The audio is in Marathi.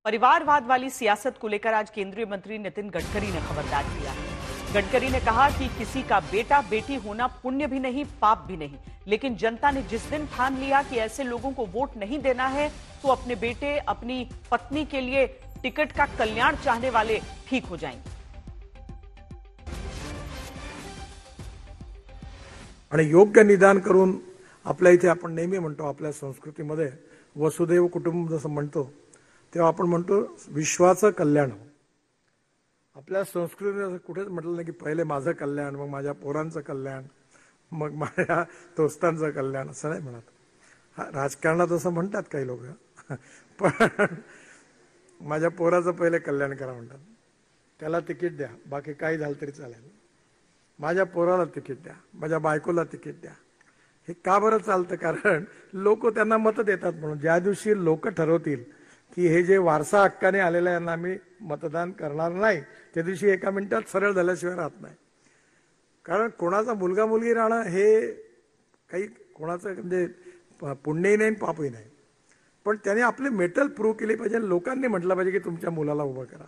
परिवारवाद वाली सियासत को लेकर आज केंद्रीय मंत्री नितिन गडकरी ने खबरदार किया है। गडकरी ने कहा कि किसी का बेटा बेटी होना पुण्य भी नहीं, पाप भी नहीं, लेकिन जनता ने जिस दिन ठान लिया कि ऐसे लोगों को वोट नहीं देना है तो अपने बेटे अपनी पत्नी के लिए टिकट का कल्याण चाहने वाले ठीक हो जाएंगे। आणि योग्य निदान करून आपल्या इथे आपण नेहमी म्हणतो, आपल्या संस्कृतीमध्ये वसुदैव कुटुंब जसं म्हणतो तेव्हा आपण म्हणतो विश्वाचं कल्याण हो। आपल्या संस्कृतीत कुठेच म्हटलं नाही की पहिले माझं कल्याण, मग माझ्या पोरांचं कल्याण, मग माझ्या दोस्तांचं कल्याण, असं नाही म्हणत। राजकारणात असं म्हणतात काही लोक, पण माझ्या पोराचं पहिले कल्याण करा म्हणतात। त्याला तिकीट द्या, बाकी काही झालं तरी चालेल, माझ्या पोराला तिकीट द्या, माझ्या बायकोला तिकीट द्या। हे का बरं चालतं? कारण लोक त्यांना मत देतात म्हणून। ज्या दिवशी लोक ठरवतील की हे जे वारसा हक्काने आलेले यांना आम्ही मतदान करणार नाही, त्या दिवशी एका मिनिटात सरळ झाल्याशिवाय राहत नाही। कारण कोणाचा मुलगा मुलगी राहणं हे काही कोणाचं म्हणजे पुण्यही नाही पापही नाही, पण त्याने आपले मेटल प्रूव्ह केले पाहिजे। लोकांनी म्हटलं पाहिजे की तुमच्या मुलाला उभं करा।